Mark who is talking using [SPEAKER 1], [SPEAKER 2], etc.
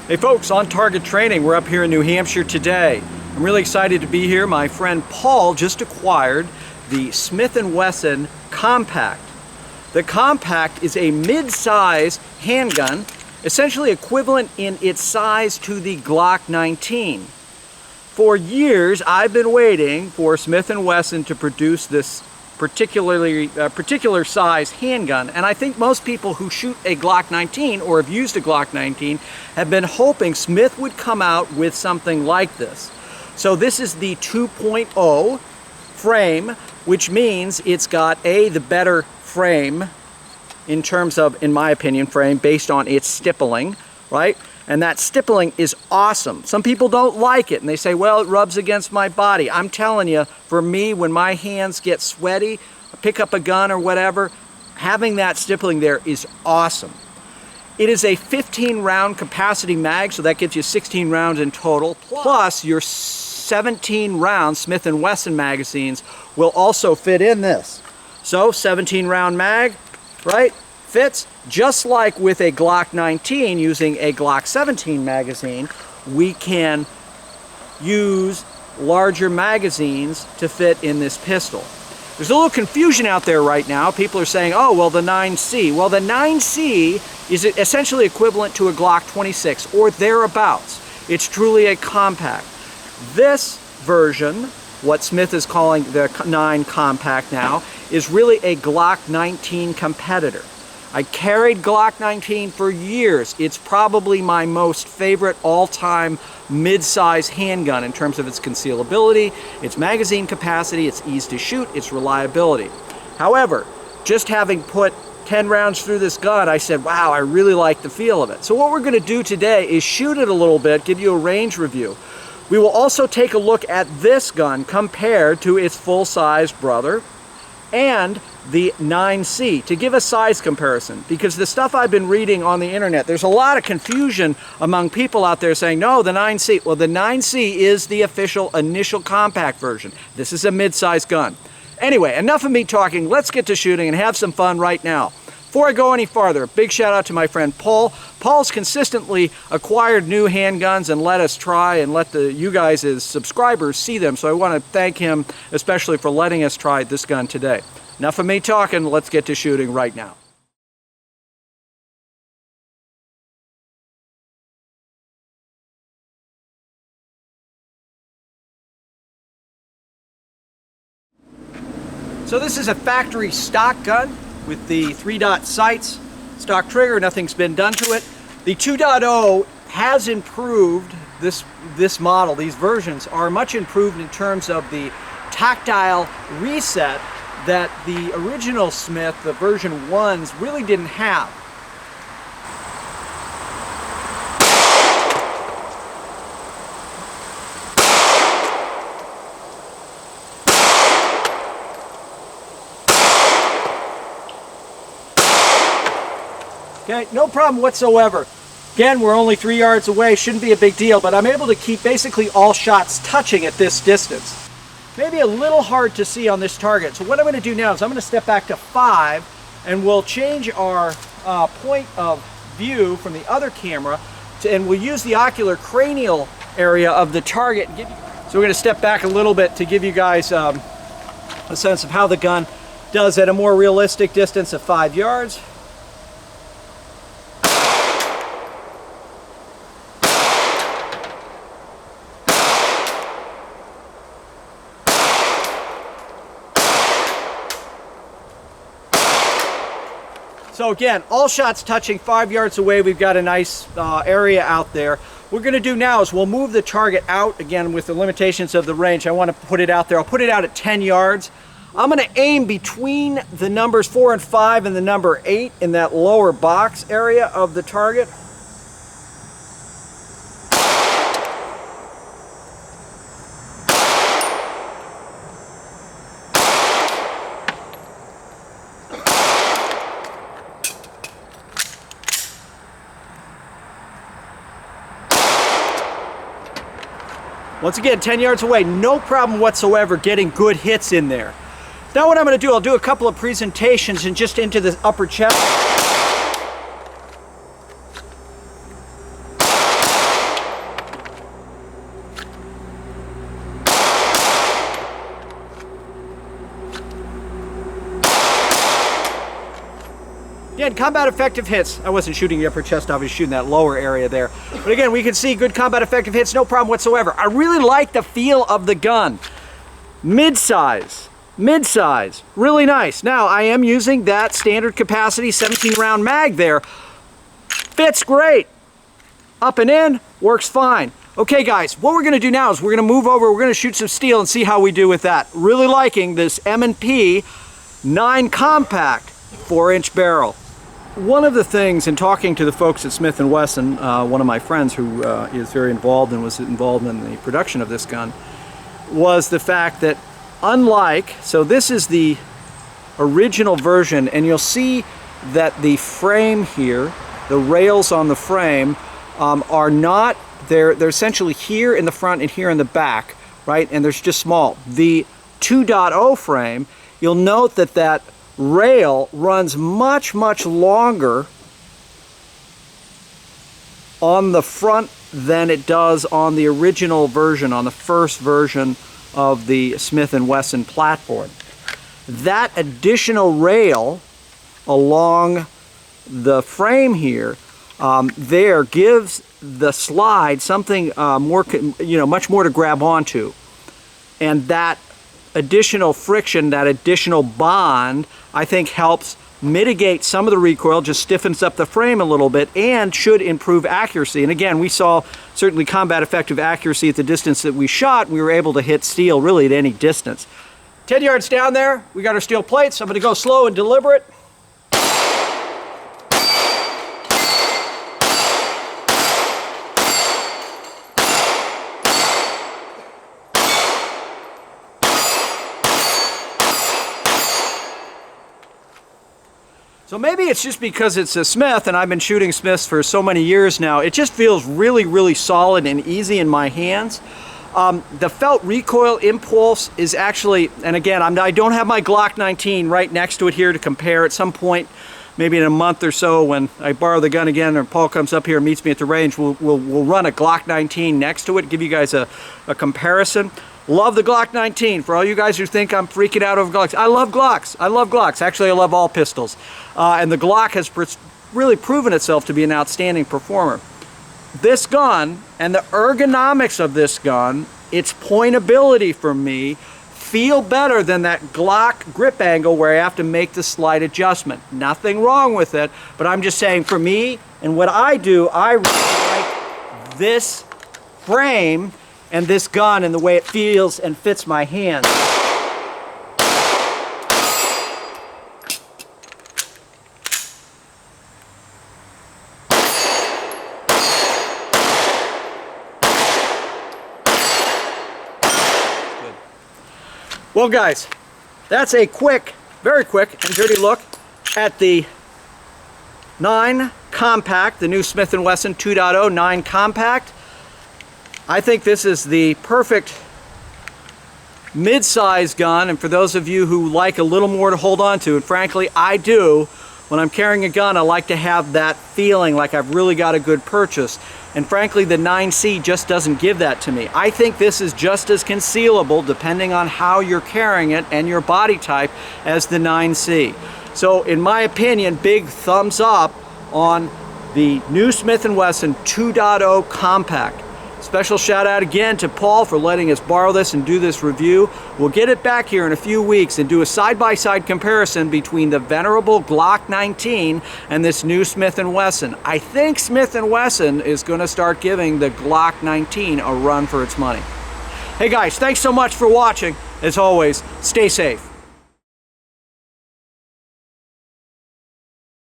[SPEAKER 1] Hey folks, On Target Training. We're up here in New Hampshire today. I'm really excited to be here. My friend Paul just acquired the Smith & Wesson Compact. The Compact is a mid-size handgun, essentially equivalent in its size to the Glock 19. For years, I've been waiting for Smith & Wesson to produce this particular size handgun, and I think most people who shoot a Glock 19 or have used a Glock 19 have been hoping Smith would come out with something like this. So this is the 2.0 frame, which means it's got the better frame in terms of, in my opinion, frame based on its stippling, right? And that stippling is awesome. Some people don't like it and they say, well, it rubs against my body. I'm telling you, for me, when my hands get sweaty, I pick up a gun or whatever, having that stippling there is awesome. It is a 15-round capacity mag, so that gives you 16 rounds in total. Plus your 17-round Smith & Wesson magazines will also fit in this. So 17-round mag, right? Fits. Just like with a Glock 19 using a Glock 17 magazine, we can use larger magazines to fit in this pistol. There's a little confusion out there right now. People are saying, oh, well, the 9C. Well, the 9C is essentially equivalent to a Glock 26 or thereabouts. It's truly a compact. This version, what Smith is calling the 9 Compact now, is really a Glock 19 competitor. I carried Glock 19 for years. It's probably my most favorite all-time mid-size handgun in terms of its concealability, its magazine capacity, its ease to shoot, its reliability. However, just having put 10 rounds through this gun, I said, wow, I really like the feel of it. So what we're going to do today is shoot it a little bit, give you a range review. We will also take a look at this gun compared to its full-size brother and the 9C to give a size comparison, because the stuff I've been reading on the internet, there's a lot of confusion among people out there saying, no, the 9C. Well, the 9C is the official initial compact version. This is a mid-size gun. Anyway, enough of me talking. Let's get to shooting and have some fun right now. Before I go any farther, a big shout out to my friend Paul. Paul's consistently acquired new handguns and let us try and let you guys as subscribers see them. So I want to thank him especially for letting us try this gun today. Enough of me talking, let's get to shooting right now. So this is a factory stock gun with the 3-dot sights, stock trigger, nothing's been done to it. The 2.0 has improved this model. These versions are much improved in terms of the tactile reset that the original Smith, the version 1s, really didn't have. Okay, no problem whatsoever. Again, we're only 3 yards away, shouldn't be a big deal, but I'm able to keep basically all shots touching at this distance. Maybe a little hard to see on this target. So what I'm going to do now is I'm going to step back to 5 and we'll change our point of view from the other camera and we'll use the ocular cranial area of the target. So we're going to step back a little bit to give you guys a sense of how the gun does at a more realistic distance of 5 yards. So again, all shots touching 5 yards away. We've got a nice area out there. What we're going to do now is we'll move the target out, again with the limitations of the range. I want to put it out there. I'll put it out at 10 yards. I'm going to aim between the numbers 4 and 5 and the number 8 in that lower box area of the target. Once again, 10 yards away, no problem whatsoever getting good hits in there. Now what I'm going to do, I'll do a couple of presentations and just into the upper chest. Again, combat effective hits. I wasn't shooting the upper chest, I was shooting that lower area there. But again, we can see good combat effective hits, no problem whatsoever. I really like the feel of the gun. Mid-size, really nice. Now, I am using that standard capacity 17 round mag there. Fits great. Up and in, works fine. Okay guys, what we're gonna do now is we're gonna move over, we're gonna shoot some steel and see how we do with that. Really liking this M&P 9 compact 4-inch barrel. One of the things in talking to the folks at Smith & Wesson, one of my friends who is very involved and was involved in the production of this gun, was the fact that unlike, so this is the original version, and you'll see that the frame here, the rails on the frame are not, they're essentially here in the front and here in the back, right? And they're just small. The 2.0 frame, you'll note that that rail runs much longer on the front than it does on the original version, on the first version of the Smith & Wesson platform. That additional rail along the frame here there gives the slide something more, much more to grab onto, and that additional friction, that additional bond, I think helps mitigate some of the recoil, just stiffens up the frame a little bit, and should improve accuracy. And again, we saw certainly combat effective accuracy at the distance that we shot. We were able to hit steel really at any distance. 10 yards down there, we got our steel plates. I'm going to go slow and deliberate. So maybe it's just because it's a Smith and I've been shooting Smiths for so many years now, it just feels really solid and easy in my hands. The felt recoil impulse is actually, and again, I don't have my Glock 19 right next to it here to compare. At some point, maybe in a month or so, when I borrow the gun again or Paul comes up here and meets me at the range, we'll run a Glock 19 next to it, give you guys a comparison. Love the Glock 19. For all you guys who think I'm freaking out over Glocks, I love Glocks. I love Glocks. Actually, I love all pistols. And the Glock has really proven itself to be an outstanding performer. This gun and the ergonomics of this gun, its pointability for me, feel better than that Glock grip angle where I have to make the slight adjustment. Nothing wrong with it, but I'm just saying for me and what I do, I really like this frame and this gun and the way it feels and fits my hands. Good. Well guys, that's a quick, very quick and dirty look at the 9 Compact, the new Smith & Wesson 2.0 9 Compact. I think this is the perfect mid-size gun, and for those of you who like a little more to hold on to, and frankly I do, when I'm carrying a gun I like to have that feeling like I've really got a good purchase, and frankly the 9C just doesn't give that to me. I think this is just as concealable depending on how you're carrying it and your body type as the 9C. So in my opinion, big thumbs up on the new Smith & Wesson 2.0 Compact. Special shout out again to Paul for letting us borrow this and do this review. We'll get it back here in a few weeks and do a side-by-side comparison between the venerable Glock 19 and this new Smith & Wesson. I think Smith & Wesson is going to start giving the Glock 19 a run for its money. Hey guys, thanks so much for watching. As always, stay safe.